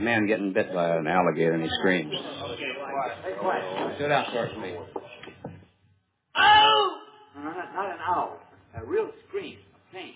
man getting bit by an alligator and he screams. Sit out for me. Oh! No, not an owl. A real scream of pain.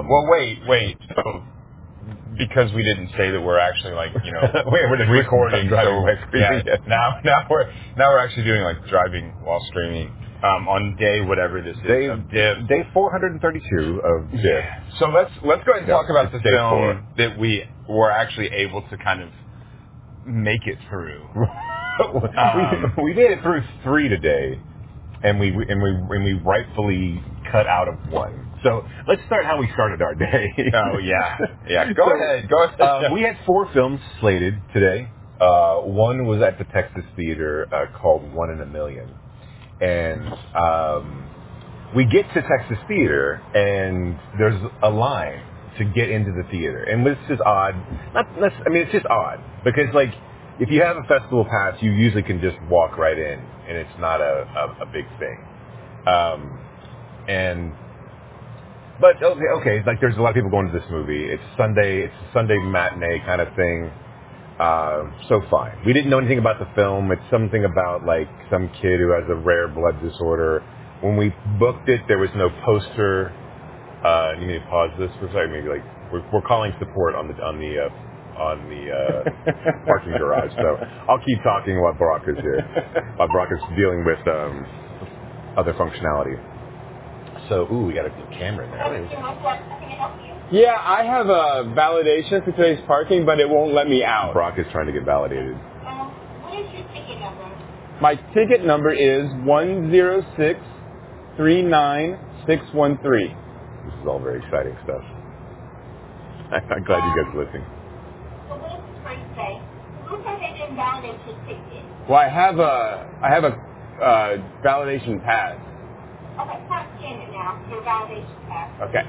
Well, wait. So, because we didn't say that we're actually we're recording. Now we're actually doing driving while streaming on day whatever this is. Day 432 of DIFF. Yeah. So let's go ahead and talk about the film that we were actually able to kind of make it through. We made it through 3 today, and we rightfully cut out of 1. So let's start how we started our day. Oh, yeah. Go ahead. We had 4 films slated today. One was at the Texas Theater called 1 in a Million. And we get to Texas Theater, and there's a line to get into the theater. And this is odd. It's just odd. Because, if you have a festival pass, you usually can just walk right in, and it's not a big thing. But okay, there's a lot of people going to this movie. It's a Sunday matinee kind of thing. So fine. We didn't know anything about the film. It's something about some kid who has a rare blood disorder. When we booked it, there was no poster. You need to pause this for a second. Maybe we're calling support on the parking garage. So I'll keep talking while Brock is here. While Brock is dealing with other functionality. So, we got a camera in there. Yeah, I have a validation for today's parking, but it won't let me out. Brock is trying to get validated. What is your ticket number? My ticket number is 10639613. This is all very exciting stuff. I'm glad you guys are listening. So what does this phrase say? Who said they didn't validate your ticket? Well, I have a validation pad. Okay, stop scanning it now. Your validation pass. Okay.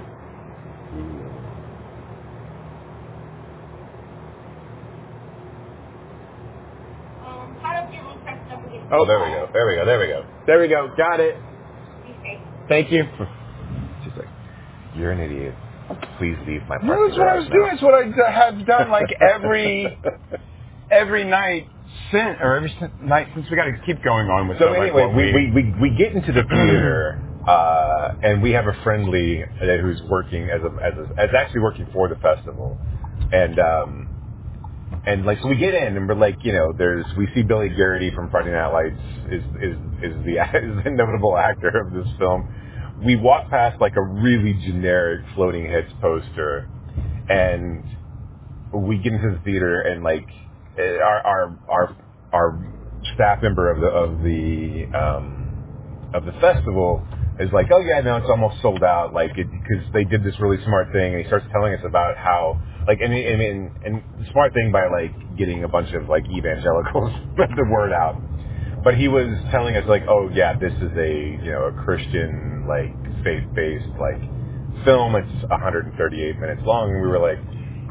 How do you press number? Oh, there we go. There we go. Got it. Be safe. Thank you. She's like, you're an idiot. Please leave my parking No, that's what I was doing. That's what I have done every night every night since we got to keep going on with. So anyway, we get into the theater, and we have a friendly who's working as actually working for the festival, and so we get in and we're we see Billy Garrity from Friday Night Lights is the inevitable actor of this film. We walk past a really generic floating heads poster, and we get into the theater and our staff member of the festival is oh yeah, no, it's almost sold out, because they did this really smart thing, and he starts telling us about how and the smart thing by getting a bunch of evangelicals the word out. But he was telling us oh yeah, this is a Christian faith-based film. It's 138 minutes long, and we were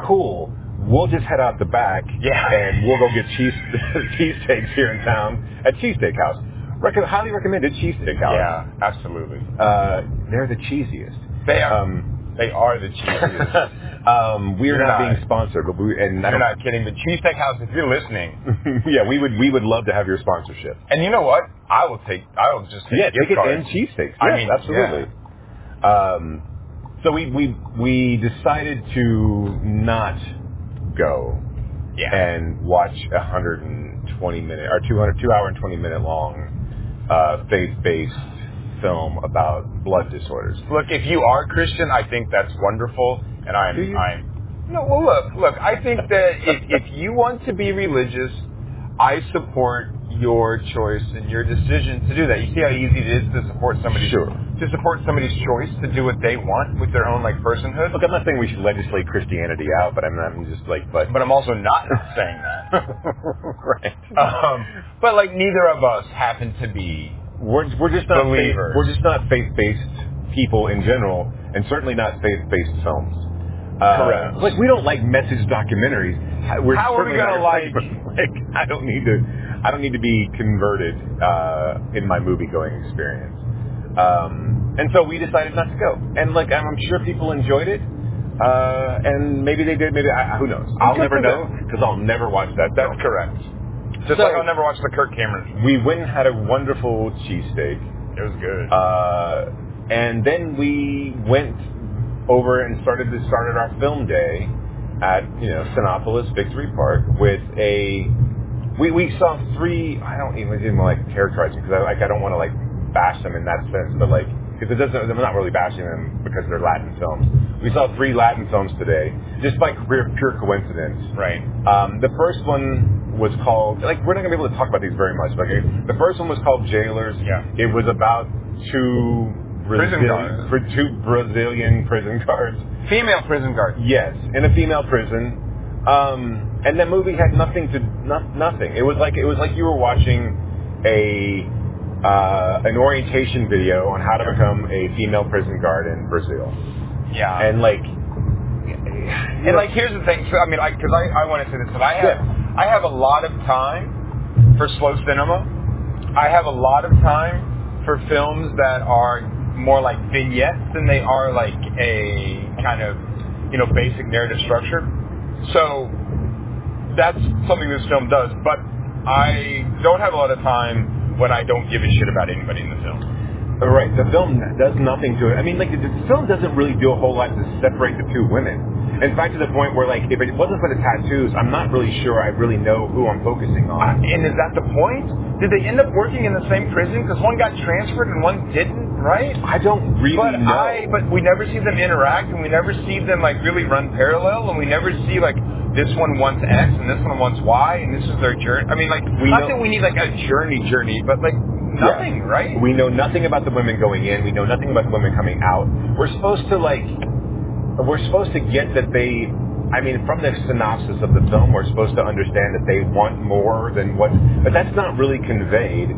cool. We'll just head out the back, and we'll go get cheesesteaks here in town at Cheesesteak House. Highly recommended Cheesesteak House. Yeah, absolutely. They're the cheesiest. They are the cheesiest. We're not being sponsored, but you're not kidding. But Cheesesteak House, if you're listening, yeah, we would love to have your sponsorship. And you know what? I will just take ticket and cheesesteaks. Yeah, absolutely. Yeah. So we decided to not go and watch 120 minute or 2 hour and 20 minute long faith-based film about blood disorders. Look, if you are Christian, I think that's wonderful, and No, well, look. I think that if you want to be religious, I support your choice and your decision to do that. You see how easy it is to support somebody's choice to do what they want with their own personhood. Look, I'm not saying we should legislate Christianity out, but I'm just but I'm also not saying that. Right. But neither of us happen to be we're just not believers. We're just not faith-based people in general, and certainly not faith-based films. Correct. We don't like message documentaries. How are we gonna I don't need to be converted in my movie-going experience. And so we decided not to go. And I'm sure people enjoyed it. And maybe they did. Maybe who knows? I'll never know because I'll never watch that. That's correct. Just like I'll never watch the Kirk Cameron. We went and had a wonderful cheesesteak. It was good. And then we went over and started our film day at Sinopolis Victory Park with we saw 3. I don't even characterize them because I don't want to bash them in that sense, but because I'm not really bashing them because they're Latin films. We saw 3 Latin films today, just by pure coincidence. Right. The first one was called we're not gonna be able to talk about these very much, but the first one was called Jailers. Yeah. It was about 2 Brazilian prison guards. Female prison guards. Yes, in a female prison. And that movie had nothing. It was like you were watching an orientation video on how to become a female prison guard in Brazil. Yeah. And here's the thing. So, because I want to say this, but I have a lot of time for slow cinema. I have a lot of time for films that are more like vignettes than they are a kind of basic narrative structure. So that's something this film does. But I don't have a lot of time when I don't give a shit about anybody in the film. Right. The film does nothing to it. The film doesn't really do a whole lot to separate the 2 women. In fact, to the point where, if it wasn't for the tattoos, I'm not really sure I really know who I'm focusing on. And is that the point? Did they end up working in the same prison? Because one got transferred and one didn't, right? I don't really know. But we never see them interact, and we never see them, really run parallel, and we never see, this one wants X, and this one wants Y, and this is their journey. That we need, a journey, but, nothing, right? We know nothing about the women going in. We know nothing about the women coming out. We're supposed to get that they, from the synopsis of the film, we're supposed to understand that they want more than but that's not really conveyed.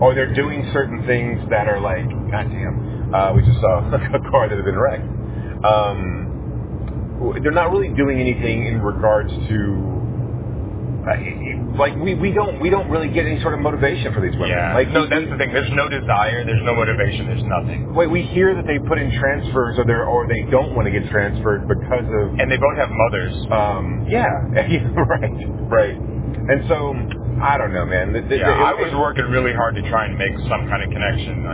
Or they're doing certain things that are goddamn, we just saw a car that had been wrecked. They're not really doing anything in regards to, we don't really get any sort of motivation for these women. Yeah. That's the thing. There's no desire. There's no motivation. There's nothing. We hear that they put in transfers, or they don't want to get transferred because of. And they both have mothers. Yeah. Right. And so I don't know, man. I was working really hard to try and make some kind of connection.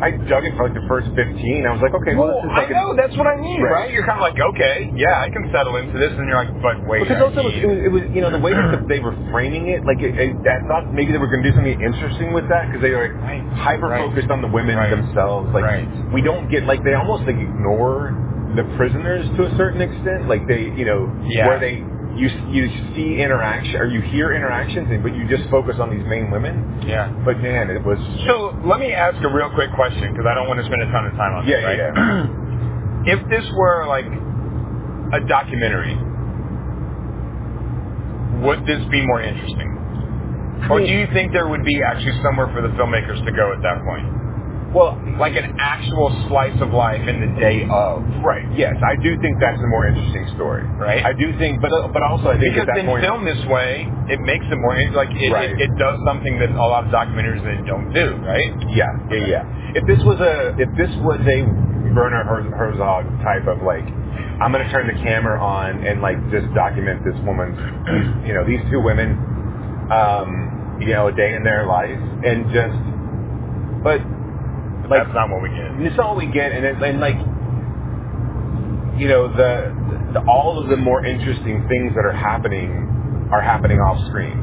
I dug it for the first 15. I was like, okay, well, I know, that's what I mean, right? You're kind of okay, yeah, I can settle into this, and you're but wait. Because also it was the way that they were framing it, I thought maybe they were going to do something interesting with that, because they were hyper-focused on the women themselves. We don't get, they almost ignore the prisoners to a certain extent, where you see interaction, or you hear interactions, but you just focus on these main women. Yeah. But man, it was. So let me ask a real quick question, because I don't want to spend a ton of time on this. Right? Yeah. If this were a documentary, would this be more interesting? Or do you think there would be actually somewhere for the filmmakers to go at that point? Well, an actual slice of life in the day of. Right. Yes, I do think that's a more interesting story. Right. I do think, but also I think because at that point, film this way, it makes it more it does something that a lot of documentaries don't do. Right. Yeah. If this was a Werner Herzog type of I'm going to turn the camera on and just document this woman's, these 2 women, a day in their life, and but. That's not what we get. It's not what we get, and all of the more interesting things that are happening off screen.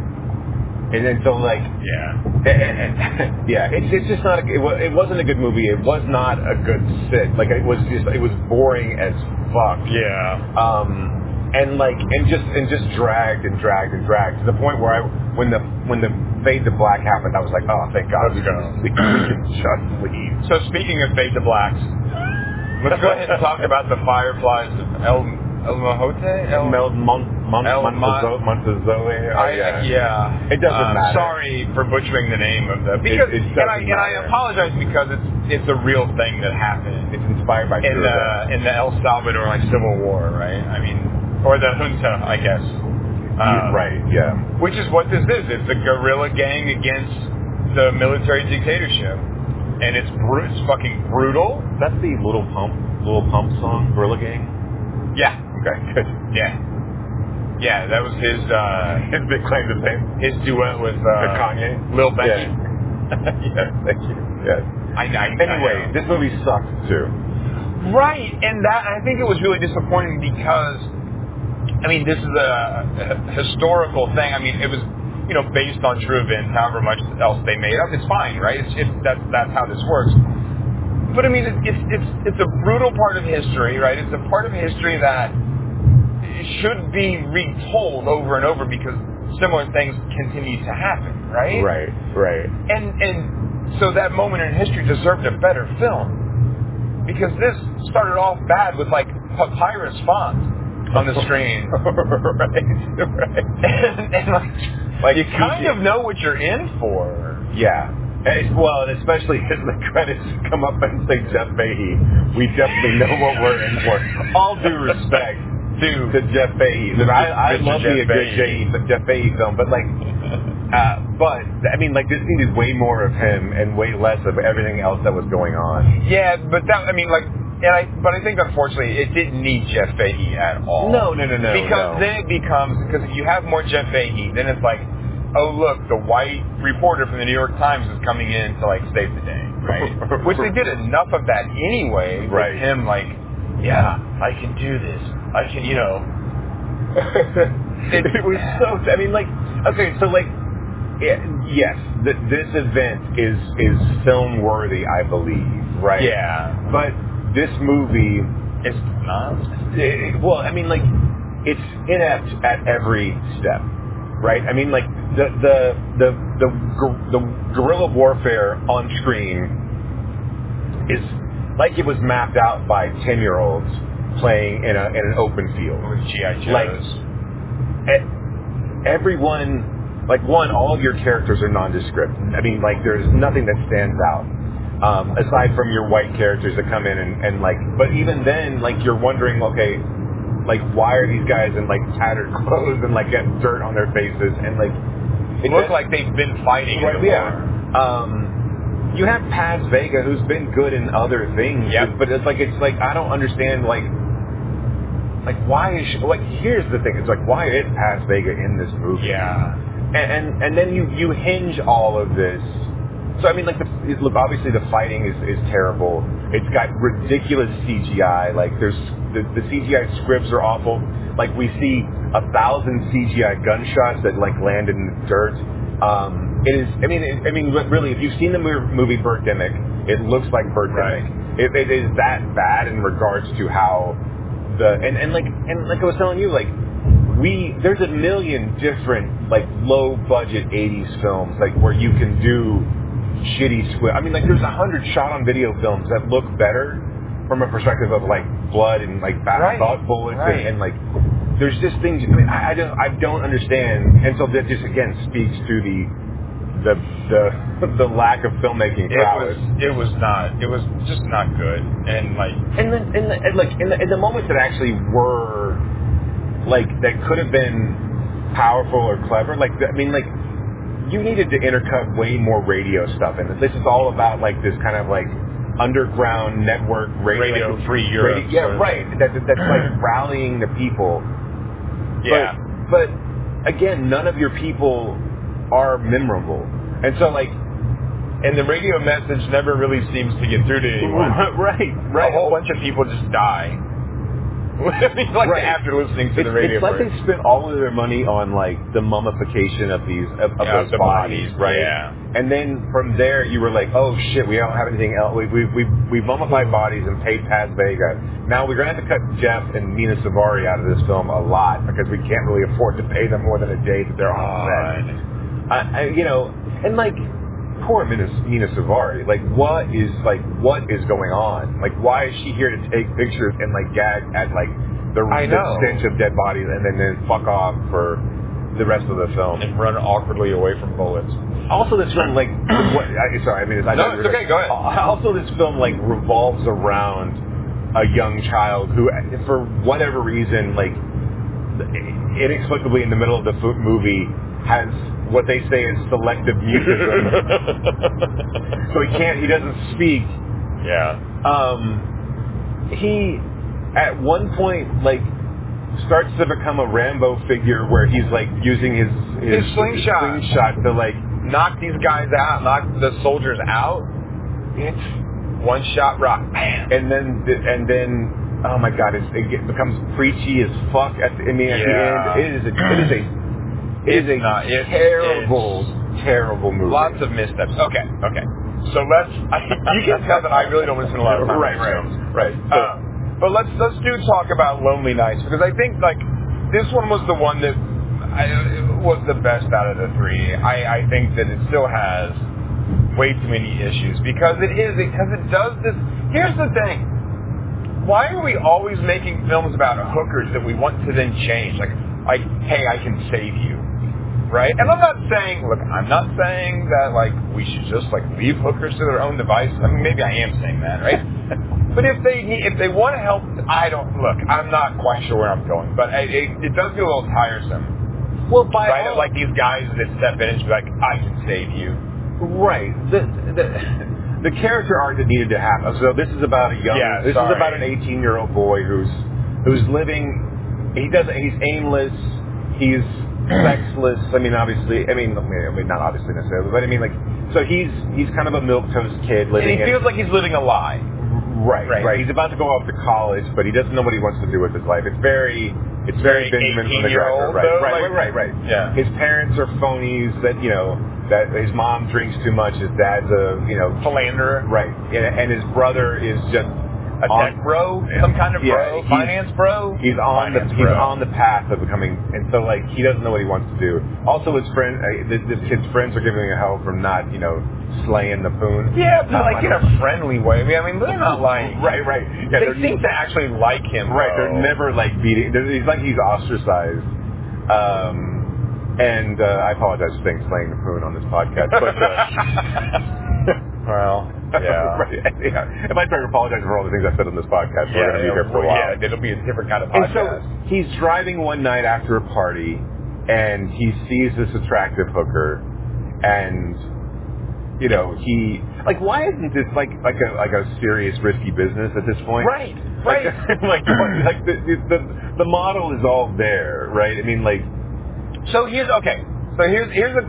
And then so like yeah, it's just not. It wasn't a good movie. It was not a good sit. Like it was boring as fuck. Yeah. And just dragged to the point where when the fade to black happened, I was like, oh, thank God, we can just leave. So speaking of fade to blacks, let's go ahead and talk about the Fireflies of El Mozote? Mozote. Yeah. It doesn't matter. Sorry for butchering the name of the... Because, I apologize because it's a real thing that happened. It's inspired by in the El Salvador Civil War, right? I mean, or the junta, I guess. Right, yeah. Which is what this is. It's a guerrilla gang against the military dictatorship. And it's fucking brutal. That's the Little Pump song, Guerrilla Gang? Yeah. Okay, good. Yeah, that was his big claim to fame. His duet with Kanye, Lil Becky. Yeah, thank you. Yeah. Anyway, this movie sucked too. Right, and I think it was really disappointing because, I mean, this is a historical thing. I mean, it was based on true events. However much else they made up, it's fine, right? That's how this works. But I mean, it's a brutal part of history, right? It's a part of history that should be retold over and over because similar things continue to happen, right? Right. And so that moment in history deserved a better film because this started off bad with like papyrus font on the screen, right? And like you kind of know what you're in for. Yeah. Well, and especially as the credits come up and say Jeff Fahey, we definitely know what we're in for. All due respect to Jeff Fahey. I love me a good Jeff Fahey film, but like, but I mean, like this needed way more of him and way less of everything else that was going on. Yeah, but I I think unfortunately it didn't need Jeff Fahey at all. No. Because then it becomes because if you have more Jeff Fahey, then it's like, oh look, the white reporter from the New York Times is coming in to like save the day, right? Which they did enough of that anyway. Right. With him like, yeah, I can do this. I can, It was so. I mean, like, okay, so like, yes, this event is film worthy, I believe, right? Yeah. But this movie is not. Well, I mean, like, it's inept at every step, right? I mean, like the guerrilla warfare on screen is like it was mapped out by 10-year-olds playing in an open field with G.I. Joes. Like everyone, like all of your characters are nondescript. I mean, like there's nothing that stands out. Aside from your white characters that come in and like, but even then, like you're wondering, okay, like why are these guys in like tattered clothes and like got dirt on their faces and like it looks like they've been fighting. Right, yeah. You have Paz Vega, who's been good in other things, but it's like I don't understand like why is she, like here's the thing, it's like why is Paz Vega in this movie? Yeah. And then you hinge all of this. So I mean, like, look, obviously the fighting is terrible. It's got ridiculous CGI. Like, there's the CGI scripts are awful. Like, we see 1,000 CGI gunshots that like land in the dirt. It is. I mean, really, if you've seen the movie Birdemic, it looks like Birdemic. Right. It is that bad in regards to how and like I was telling you, like. There's a million different like low budget 80s films like where you can do shitty squib. I mean, like there's 100 shot on video films that look better from a perspective of like blood and like bullets and like there's just things. I mean, I don't understand, and so that just again speaks to the lack of filmmaking prowess. It was just not good, and like in the moments that actually were. Like that could have been powerful or clever. Like I mean, like you needed to intercut way more radio stuff in it. This is all about like this kind of like underground network radio free Europe. Right. That's like rallying the people. Yeah. But again, none of your people are memorable, and so like. And the radio message never really seems to get through to anyone. Right. A whole bunch of people just die. like after listening to the radio. It's like they spent all of their money on like the mummification of these of those bodies, right? Yeah. And then from there, you were like, oh shit, we don't have anything else. We mummified bodies and paid Paz Vega. Now we're gonna have to cut Jeff and Mina Savari out of this film a lot because we can't really afford to pay them more than a day that they're on set. And like. Poor Mina Savari. Like, what is going on? Like, why is she here to take pictures and like gag at like the stench of dead bodies and then fuck off for the rest of the film and run awkwardly away from bullets? Also, this film like it's okay. Go ahead. Also, this film like revolves around a young child who, for whatever reason, like inexplicably in the middle of the movie has what they say is selective mutism. So he doesn't speak. Yeah. He, at one point, like, starts to become a Rambo figure where he's, like, using his slingshot to, like, knock these guys out, knock the soldiers out. It's one shot rock. Bam. And then, oh my God, it becomes preachy as fuck at the end. It is a terrible movie. Lots of missteps. Okay. So you can tell that I really don't listen a lot of time. Right. But let's talk about Lonely Nights, because I think like this one was the one that was the best out of the three. I think that it still has way too many issues because it does this. Here's the thing. Why are we always making films about hookers that we want to then change? Like, hey, I can save you. Right? And I'm not saying that, like, we should just, like, leave hookers to their own devices. I mean, maybe I am saying that, right? But if they want to help, I'm not quite sure where I'm going. But it does get a little tiresome. Well, like these guys that step in and be like, I can save you. Right. The character arc that needed to happen. So this is about is about an 18-year-old boy who's living, he's aimless, he's sexless. I mean, not obviously necessarily, but I mean, like, so he's kind of a milquetoast kid living. And he feels like he's living a lie. Right. He's about to go off to college, but he doesn't know what he wants to do with his life. It's very Benjamin from the Grapher. Right. Yeah. His parents are phonies. That his mom drinks too much. His dad's a philanderer. Right. And his brother is just a tech bro, some kind of bro, finance bro. He's on the path of becoming, and so like he doesn't know what he wants to do. Also, his friend, this kid's friends are giving him hell from not slaying the poon. Yeah, but like in a friendly way. I mean, they're not lying. Right. Yeah, they seem to actually like him. Right, they're never like beating. He's like he's ostracized. And I apologize for saying slaying the poon on this podcast, but. Well, yeah. Right. Yeah. If I try to apologize for all the things I said on this podcast, we're going to be here for a while. Yeah, it'll be a different kind of podcast. And so he's driving one night after a party, and he sees this attractive hooker, and he why isn't this like a serious risky business at this point? Right. The model is all there, right? I mean, like. So here's a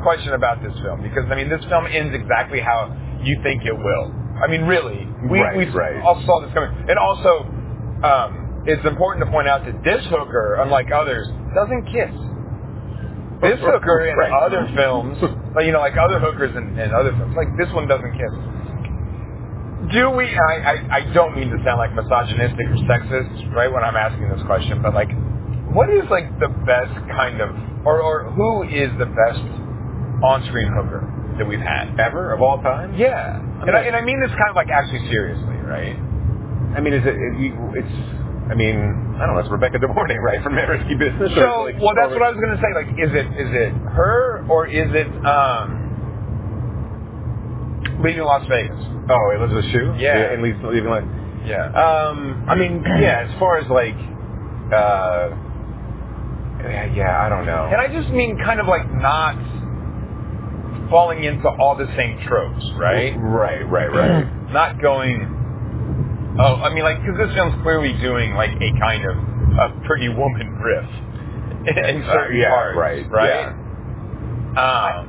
question about this film, because I mean this film ends exactly how you think it will. I mean, really, we all saw this coming. And also, it's important to point out that this hooker, unlike others, doesn't kiss. This hooker in other films, like other hookers in other films, like this one doesn't kiss. I don't mean to sound like misogynistic or sexist, right, when I'm asking this question, but like, what is like the best kind of, or who is the best on-screen hooker that we've had ever of all time? Yeah, and I mean this kind of like actually seriously, right? I mean, it's I don't know. It's Rebecca De Mornay, right, from Risky Business. So, that's what I was going to say. Like, is it her or is it Leaving Las Vegas? Oh, Elizabeth Shue? Yeah, and Leaving Las. Yeah. As far as like, I don't know. And I just mean kind of like not falling into all the same tropes, right? Right. Not going. Oh, I mean, like, because this film's clearly doing like a kind of a Pretty Woman riff in certain parts, right? Yeah.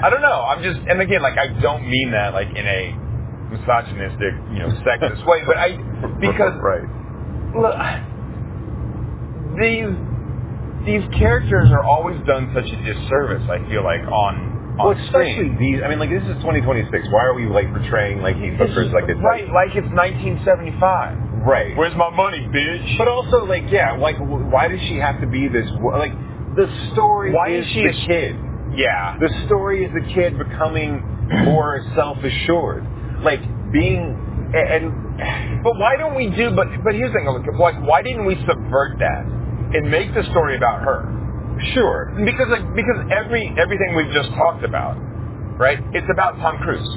I don't know. I'm just, and again, like, I don't mean that like in a misogynistic, sexist way, but because look, these characters are always done such a disservice, I feel like, on especially screen. these. I mean, like, this is 2026. Why are we like portraying like these hookers like it's right? Like it's 1975. Right. Where's my money, bitch? But also, like, yeah, like, why does she have to be this? Like, the story is she the kid. Yeah. The story is the kid becoming more self-assured, like being But why don't we do? But here's the thing. Like, why didn't we subvert that and make the story about her? Sure. Because everything we've just talked about, right? It's about Tom Cruise.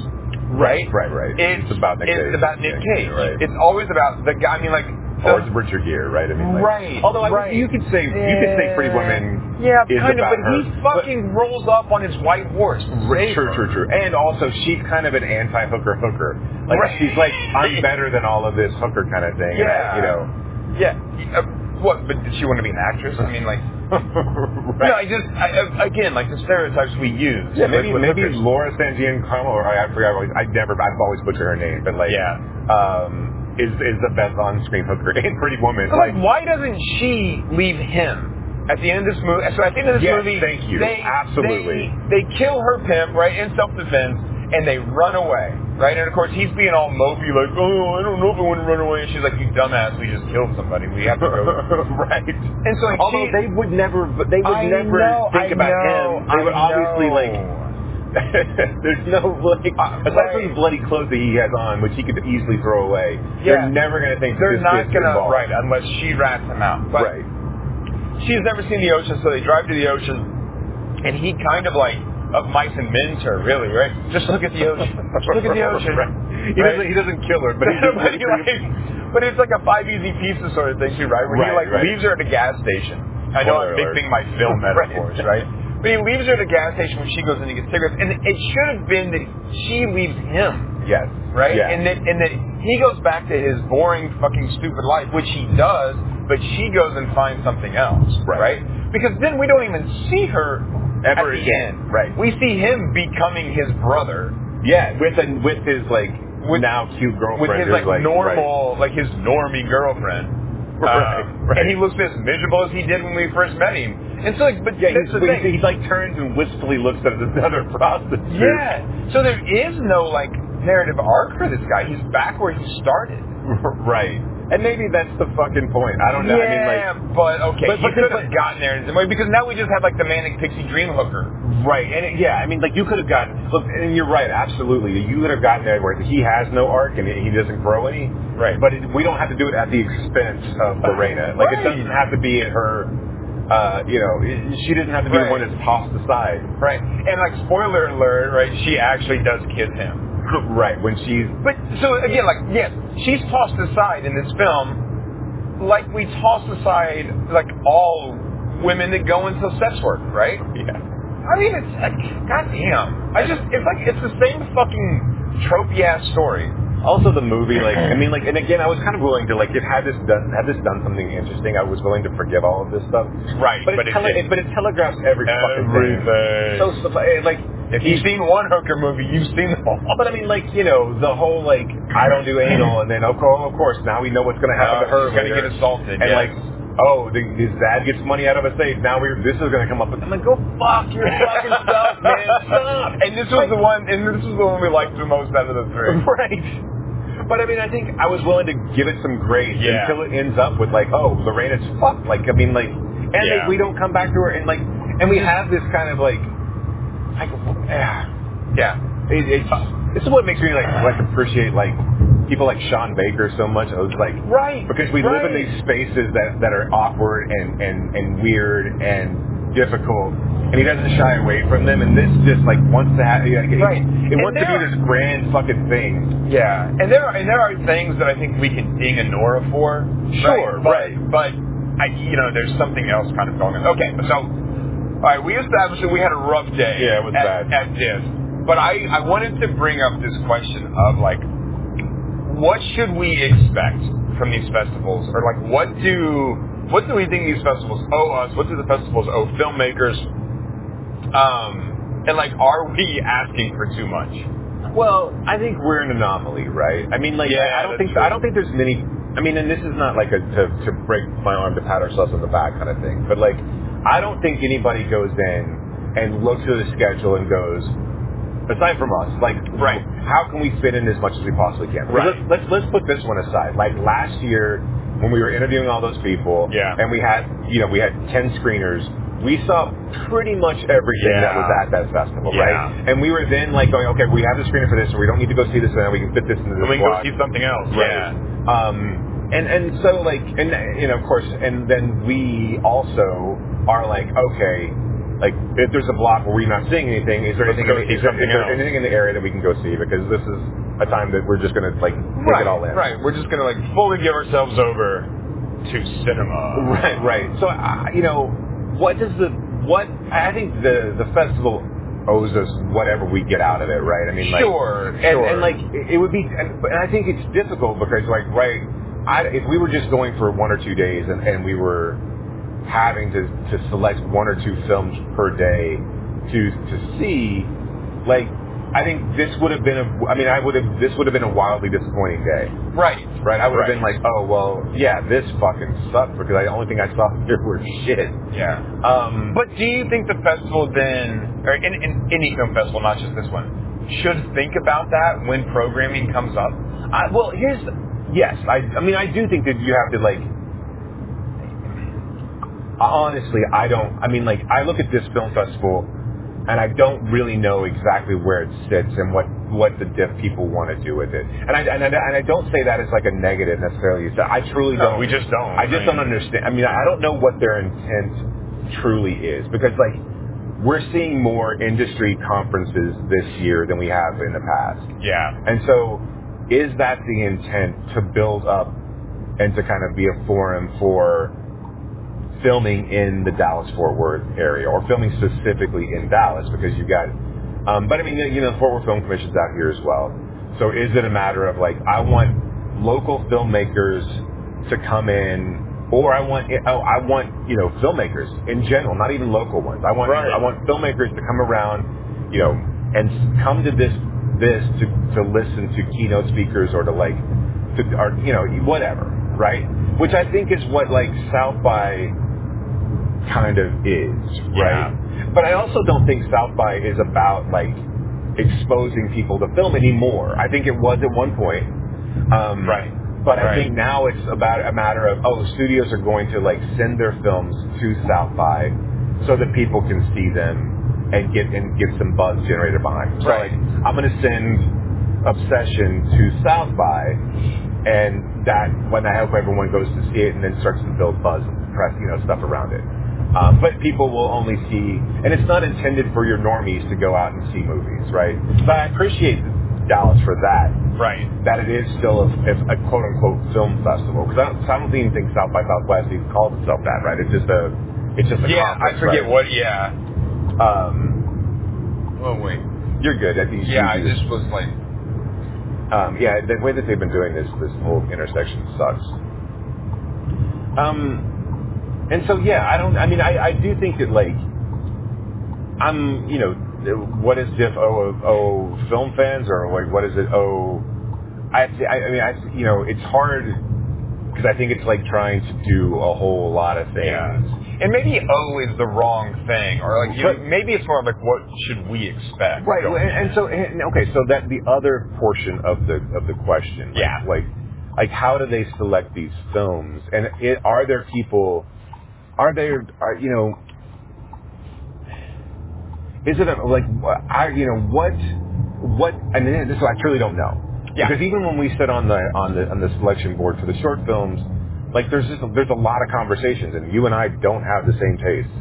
Right. It's about Nick Cage. It's about Nick Cage. Right. It's always about the guy. I mean, like, or it's Richard Gere, right? I mean, like, right. Although you could say Pretty Woman. Yeah, is kind of. about But her. he fucking rolls up on his white horse. True. And also, she's kind of an anti-hooker. Like, she's like, I'm better than all of this hooker kind of thing. Yeah. And Yeah. What? But did she want to be an actress? I mean, like. Right. No, again, like the stereotypes we use. Yeah, maybe hookers. Laura San Giacomo, or I forgot. I've always butchered her name, but like, is the best on-screen hooker in Pretty Woman. So like, why doesn't she leave him at the end of this movie? So at the end of this movie, thank you, absolutely. They kill her pimp, right, in self-defense, and they run away, right? And of course, he's being all mopey, like, oh, I don't know if I want to run away. And she's like, you dumbass, we just killed somebody. We have to go. Right. And so, like, although they would never think about him. They would obviously like. There's no like, aside from the bloody clothes that he has on, which he could easily throw away. Yeah. They're never going to think they're that not this going to involved. right unless she rats him out. But right. She's never seen the ocean, so they drive to the ocean, and he kind of like of mice and men to her, really, right? Just look at the ocean. Look at the ocean. Right. He doesn't kill her, but but it's like a 5 Easy Pieces sort of thing too, right? Where he leaves her at a gas station. I know I'm mixing my film metaphors, right? But he leaves her at a gas station when she goes in to get cigarettes, and it should have been that she leaves him. Yes. Right? Yeah. And that he goes back to his boring, fucking, stupid life, which he does, but she goes and finds something else. Right? Because then we don't even see her ever at the end. Right. We see him becoming his brother. Yeah, with his like now cute girlfriend. With his like normal, like his normie girlfriend. Right. And he looks as miserable as he did when we first met him. And so, like, but yeah, that's the thing. He like turns and wistfully looks at another prostitute. Yeah. So there is no like narrative arc for this guy. He's back where he started. Right. And maybe that's the fucking point. I don't know. Yeah, I mean, like, but okay, he could have gotten there in some way, because now we just have like the manic pixie dream hooker. Right. And I mean, like, you could have gotten. Look, and you're right. Absolutely, you could have gotten there where he has no arc and he doesn't grow any. Right. But we don't have to do it at the expense of Lorena. Like, it doesn't have to be in her. She doesn't have to be the one that's tossed aside. Right. And like, spoiler alert, right? She actually does kiss him. Right, when she's... But, so again, like, yes, she's tossed aside in this film like we toss aside, like, all women that go into sex work, right? Yeah. I mean, it's like, goddamn. It's the same fucking tropey-ass story. Also, the movie, like, I mean, like, and again, I was kind of willing to, like, had this done something interesting, I was willing to forgive all of this stuff. Right, but it telegraphs everything. So, like, if you've seen one hooker movie, you've seen them all. But I mean, like, the whole, like, I don't do anal, and then, of course, now we know what's going to happen to her. She's going to get assaulted. And, like, his dad gets money out of a safe. Now this is going to come up. I'm like, go fuck your fucking stuff, man. Stop. And this was the one we liked the most out of the three. Right. But I mean, I think I was willing to give it some grace until it ends up with like, oh, Lorena's fucked. Like, I mean, like, and we don't come back to her, and like, and we have this kind of like this is what makes me like appreciate like people like Sean Baker so much. I was like, because we live in these spaces that are awkward and weird and difficult, and he doesn't shy away from them. And this just like wants to have, it wants to be this grand fucking thing. Yeah, and there are things that I think we can ding a Nora for. Sure, right. But there's something else kind of going on. Okay, so all right, we established that we had a rough day. Yeah, it was bad at DIFF. But I wanted to bring up this question of like, what should we expect from these festivals, or like what do we think these festivals owe us? What do the festivals owe filmmakers? And like, are we asking for too much? Well, I think we're an anomaly, right? I mean, like, I don't think there's many I mean, and this is not like to break my arm to pat ourselves on the back kind of thing, but like, I don't think anybody goes in and looks at the schedule and goes, aside from us, like, right, how can we fit in as much as we possibly can? Right. Let's put this one aside. Like last year, when we were interviewing all those people, and we had 10 screeners, we saw pretty much everything that was at that festival, right? And we were then like going, okay, we have the screener for this, so we don't need to go see this, and we can fit this into the we can go see something else, right? And so like, and of course, and then we also are like, okay, like if there's a block where we're not seeing anything, is there anything in the area that we can go see? Because this is a time that we're just gonna like take it all in. Right, we're just gonna like fully give ourselves over to cinema. Right. So I think the festival owes us whatever we get out of it, right? I mean, like, sure. And like it would be, and I think it's difficult because like, if we were just going for 1 or 2 days and we were having to select 1 or 2 films per day to see, like, I think this would have been this would have been a wildly disappointing day. Right. I would have been like, oh, well, yeah, this fucking sucked because the only thing I saw here were shit. Yeah. But do you think the festival then, or any film festival, not just this one, should think about that when programming comes up? Yes. I do think that you have to, like, honestly, I look at this film festival and I don't really know exactly where it sits and what the DIFF people want to do with it. And I don't say that as like a negative necessarily. I truly don't. We just don't. I just don't understand. I mean, I don't know what their intent truly is because like we're seeing more industry conferences this year than we have in the past. Yeah. And so is that the intent to build up and to kind of be a forum for filming in the Dallas-Fort Worth area, or filming specifically in Dallas, because you got, but I mean, the Fort Worth Film Commission's out here as well. So is it a matter of like, I want local filmmakers to come in, or I want filmmakers in general, not even local ones. I want filmmakers to come around, and come to this to listen to keynote speakers or to whatever, right? Which I think is what like South by kind of is, right? Yeah. But I also don't think South by is about like exposing people to film anymore. I think it was at one point, but I think now it's about a matter of studios are going to like send their films to South by so that people can see them and get some buzz generated behind them. So like, I'm going to send Obsession to South by, and that when I hope everyone goes to see it and then starts to build buzz and press stuff around it. But people will only see, and it's not intended for your normies to go out and see movies, right? But I appreciate Dallas for that. Right. That it is still a quote-unquote film festival. Because I don't even think South by Southwest even calls itself that, right? It's just a conference, I forget right? what, oh, wait. You're good. I just was like... the way that they've been doing this whole intersection sucks. And so, I do think that, like, what is DIFF owe film fans, or like, what is it owe? It's hard because I think it's like trying to do a whole lot of things. Yeah. And maybe O is the wrong thing, or like maybe it's more like what should we expect? Right. So that the other portion of the question, like how do they select these films, and are there people? Is it what? And this I truly don't know. Yeah. Because even when we sit on the selection board for the short films, like there's a lot of conversations, and you and I don't have the same taste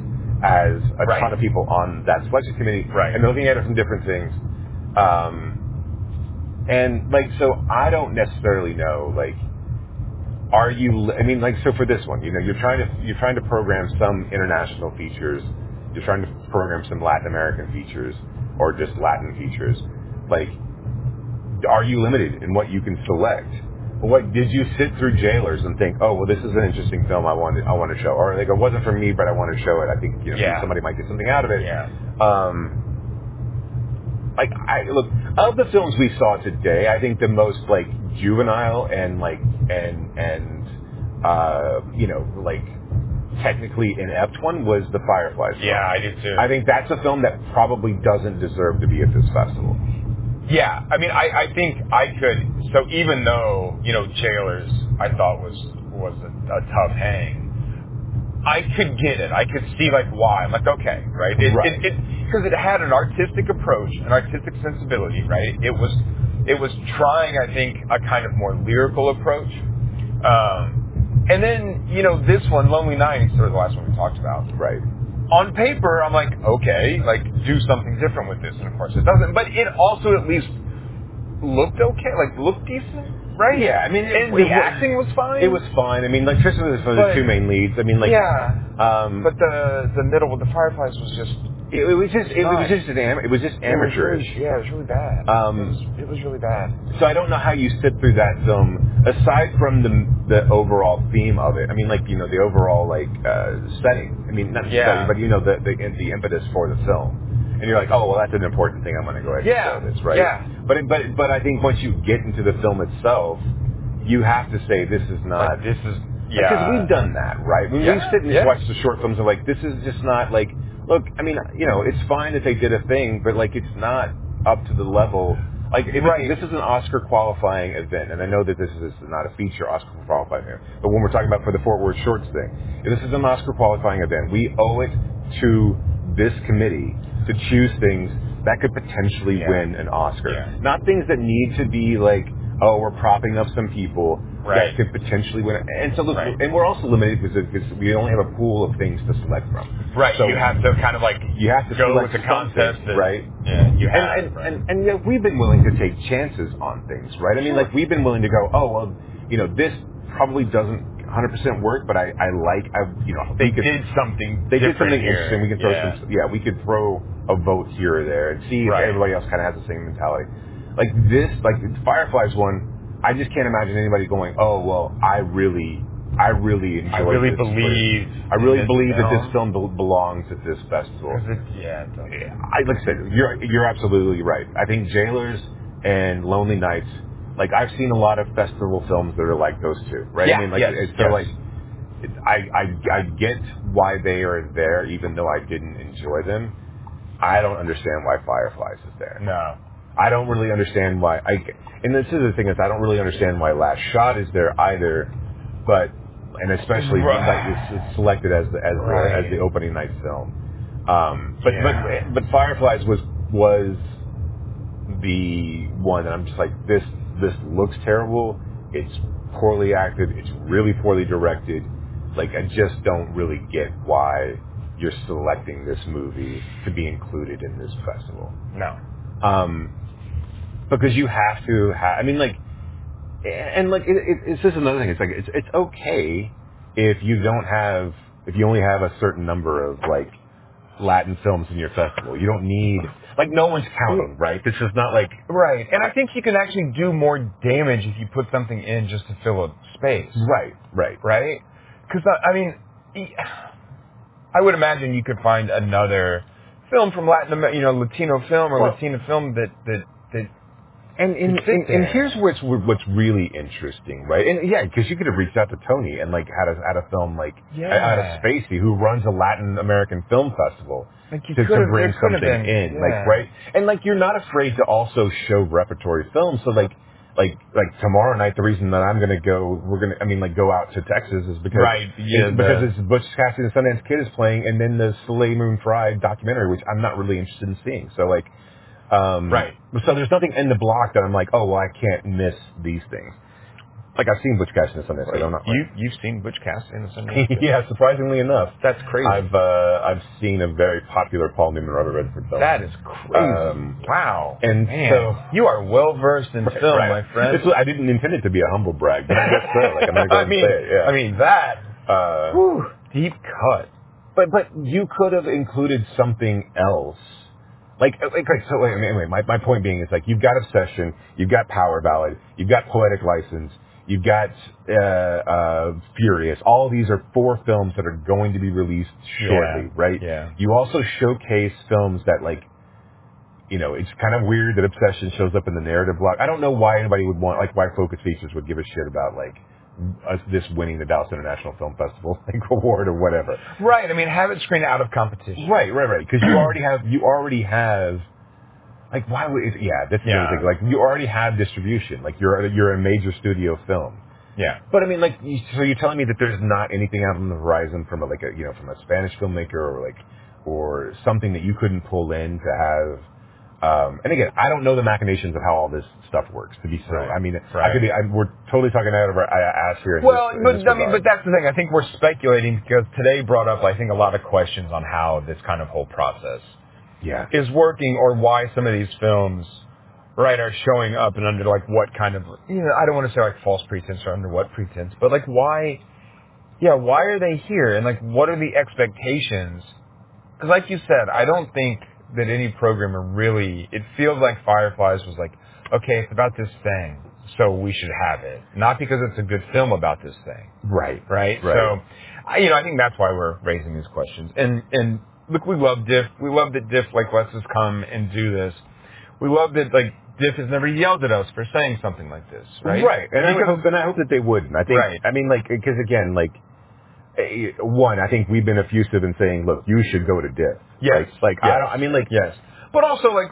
as a ton of people on that selection committee, and looking at it from different things. And like, so I don't necessarily know, like, so for this one, you're trying to program some international features, you're trying to program some Latin American features, or just Latin features. Like, are you limited in what you can select? What did you sit through Jailers and think, oh, well, this is an interesting film I want to show, or like, it wasn't for me, but I want to show it. I think somebody might get something out of it. Yeah. Look, of the films we saw today, I think the most like juvenile and like and you know, like technically inept one was the Fireflies film. Yeah, I do too. I think that's a film that probably doesn't deserve to be at this festival. Yeah, I mean, I think I could. So even though, you know, Jailers I thought was a tough hang, I could get it. I could see like why. I'm like, okay, right? Because it had an artistic approach, an artistic sensibility, right? It was trying, I think, a kind of more lyrical approach. And then, you know, this one, Lonely Nights, or the last one we talked about. Right. On paper, I'm like, okay, like, do something different with this. And of course it doesn't. But it also at least looked okay, like, looked decent, right? Yeah, I mean, the acting was fine. It was fine. I mean, like, especially for the two main leads. I mean, like, yeah. But the middle with the Fireflies was just. It was just amateurish. It was really bad. It was really bad. So I don't know how you sit through that film aside from the overall theme of it. I mean, like, you know, the overall like setting. I mean, not setting, but you know the impetus for the film. And you're like, oh well, that's an important thing. I'm going to go ahead and show this, right? Yeah. But I think once you get into the film itself, you have to say this is not. This is because we've done that, right? When we sit and watch the short films and like this is just not like. Look, I mean, you know, it's fine that they did a thing, but like, it's not up to the level. Like, this is an Oscar qualifying event, and I know that this is not a feature Oscar qualifying event, but when we're talking about for the Fort Worth Shorts thing, if this is an Oscar qualifying event. We owe it to this committee to choose things that could potentially win an Oscar, not things that need to be like, oh, we're propping up some people that could potentially win. And so, look, and we're also limited because we only have a pool of things to select from. Right. So you have to kind of like go with the contest, right? Yeah. You have, and you know, we've been willing to take chances on things, right? I mean, like we've been willing to go, oh well, you know, this probably doesn't 100% work, but you know, they did something. They did something here. interesting. We can throw some. Yeah, we could throw a vote here or there and see if everybody else kind of has the same mentality. Like this, like the Fireflies one. I just can't imagine anybody going, oh, well, I really enjoy this. I really believe that this film belongs at this festival. Like I said, you're absolutely right. I think Jailers and Lonely Nights, like I've seen a lot of festival films that are like those two, right? Yeah, I mean, like, I get why they are there, even though I didn't enjoy them. I don't understand why Fireflies is there. No. I don't really understand why. And this is the thing is, I don't really understand why Last Shot is there either, and especially is selected as the opening night film. But Fireflies was the one that I'm just like this looks terrible. It's poorly acted. It's really poorly directed. Like I just don't really get why you're selecting this movie to be included in this festival. No. Because you have to I mean, like, and like, it's just another thing. It's like, it's okay if you only have a certain number of like Latin films in your festival. You don't need, like, no one's counting, right? This is not like. Right. And I think you can actually do more damage if you put something in just to fill a space. Right. Because, I mean, I would imagine you could find another film from Latino film or Latina film that And here's what's really interesting, right? And yeah, because you could have reached out to Tony and like had a film like out of Spacey, who runs a Latin American film festival, like to bring something in, like right. And like you're not afraid to also show repertory films. So like tomorrow night, the reason that go out to Texas is because it's Butch Cassidy and the Sundance Kid is playing, and then the Soleil Moon Frye documentary, which I'm not really interested in seeing. So like. So there's nothing in the block that I'm like, oh, well, I can't miss these things. Like I've seen Butch Cassidy and the Sundance Kid. You've seen Butch Cassidy and the Sundance Kid? Yeah, surprisingly enough. That's crazy. I've seen a very popular Paul Newman Robert Redford film. That is crazy. Wow. And man, so you are well versed in film, my friend. I didn't intend it to be a humble brag, but I guess so. Like I'm gonna go and say it. Yeah. I mean that. Deep cut. But you could have included something else. Anyway, my point being is like you've got Obsession, you've got Power Ballad, you've got Poetic License, you've got Furious. All of these are 4 films that are going to be released shortly, right? Yeah. You also showcase films that like, you know, it's kind of weird that Obsession shows up in the narrative block. I don't know why anybody would want, like, why Focus Features would give a shit about like this winning the Dallas International Film Festival award or whatever. Right. I mean, have it screened out of competition. Right. Because you already have. Like, why would it, that's the other thing. Like, you already have distribution. Like, you're a major studio film. Yeah. But I mean, like, so you're telling me that there's not anything out on the horizon from from a Spanish filmmaker or something that you couldn't pull in to have. And again, I don't know the machinations of how all this stuff works. To be fair, I mean, we're totally talking out of our ass here. But that's the thing. I think we're speculating because today brought up, I think, a lot of questions on how this kind of whole process is working, or why some of these films, right, are showing up and under like what kind of, I don't want to say like false pretense or under what pretense, but like why are they here, and like what are the expectations? Because like you said, I don't think that any programmer really, it feels like Fireflies was like, okay, it's about this thing, so we should have it. Not because it's a good film about this thing. Right. So, I think that's why we're raising these questions. And look, we love DIFF. We love that DIFF, like, lets us come and do this. We love that, like, DIFF has never yelled at us for saying something like this, right? Right. And I hope that they wouldn't. I think, I mean, like, because again, like, one, I think we've been effusive in saying, look, you should go to DIFF. Yes. Yes. But also, like,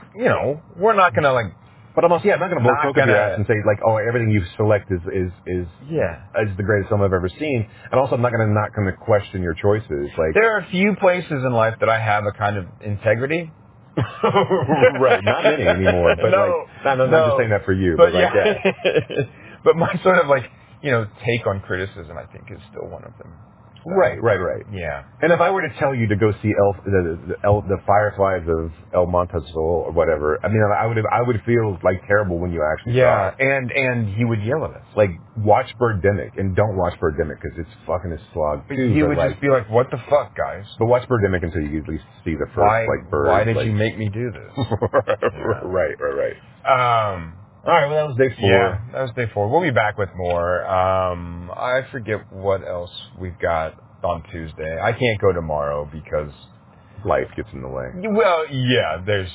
we're not going to, like, but I'm not going to blow smoke up your ass and say, like, oh, everything you select is the greatest film I've ever seen. And also, I'm not going to question your choices. Like, there are a few places in life that I have a kind of integrity. Right. Not many anymore. But I'm not just saying that for you. But but my sort of, like, take on criticism, I think, is still one of them. Right. Yeah. And if I were to tell you to go see the Fireflies of El Montezol or whatever, I mean, I would feel like terrible when you actually saw it. And he would yell at us. Like, watch Birdemic, and don't watch Birdemic because it's fucking a slog too. He would just be like, what the fuck, guys? But watch Birdemic until you at least see the first bird. Why did you make me do this? Right. All right, well, that was day 4. Yeah, that was day 4. We'll be back with more. I forget what else we've got on Tuesday. I can't go tomorrow because life gets in the way. Well, yeah, there's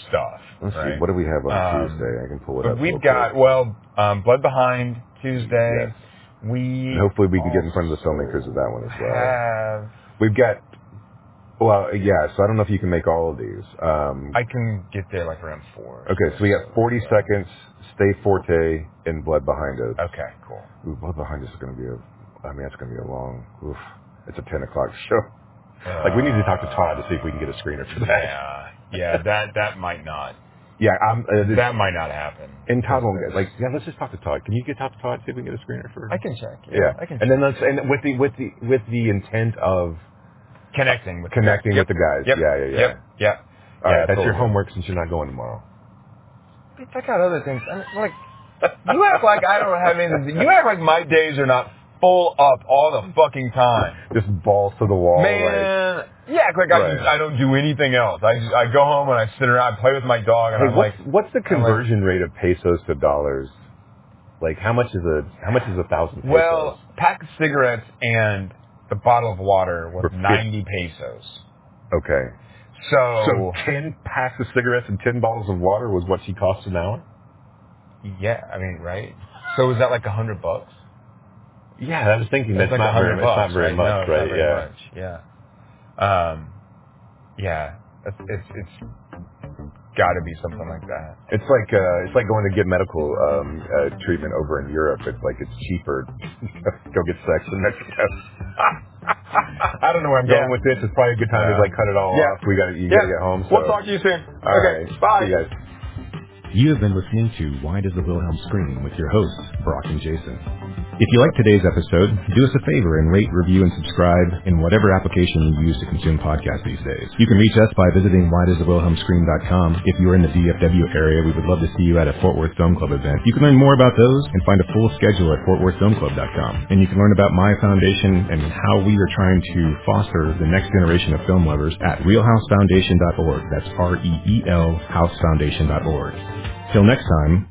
stuff. Let's see, what do we have on Tuesday? I can pull it up. We've got, Blood Behind Tuesday. Yes. Hopefully we can get in front of the filmmakers of that one as well. We've got, so I don't know if you can make all of these. I can get there like around 4. Okay, so we got 40 Seconds, Stay Forte, and Blood Behind Us. Okay, cool. Ooh, Blood Behind Us is going to be that's going to be a long, it's a 10 o'clock show. Like, we need to talk to Todd to see if we can get a screener for that. Yeah, that might not. Yeah, that might not happen. And Todd won't get, let's just talk to Todd. Can you get talk to Todd, see if we can get a screener for? I can check. Yeah. I can check. And then with the intent of connecting with the guys. Yep. Yeah. All right, that's your homework since you're not going tomorrow. Check out other things. I mean, like, you act like I don't have anything. You act like my days are not full up all the fucking time. Just balls to the wall. Man, I don't do anything else. I go home and I sit around, I play with my dog, and what's the conversion rate of pesos to dollars? Like, how much is 1,000 pesos? Well, pack of cigarettes and the bottle of water was 90 pesos. Okay. So 10 packs of cigarettes and 10 bottles of water was what she cost an hour? Yeah, I mean, right? So is that like $100? Yeah, I was thinking that's like not $100, not very much, no, right? Not very much. Yeah. It's got to be something like that. It's like going to get medical treatment over in Europe. It's like it's cheaper. Go get sex in Mexico. I don't know where I'm going with this. It's probably a good time to cut it all off. You gotta get home. So. We'll talk to you soon. All right. Bye. See you guys. You have been listening to Why Does the Wilhelm Scream with your hosts, Brock and Jason. If you like today's episode, do us a favor and rate, review, and subscribe in whatever application you use to consume podcasts these days. You can reach us by visiting whydoesthewilhelmscream.com. If you're in the DFW area, we would love to see you at a Fort Worth Film Club event. You can learn more about those and find a full schedule at fortworthfilmclub.com. And you can learn about my foundation and how we are trying to foster the next generation of film lovers at realhousefoundation.org. That's REEL housefoundation.org. Till next time,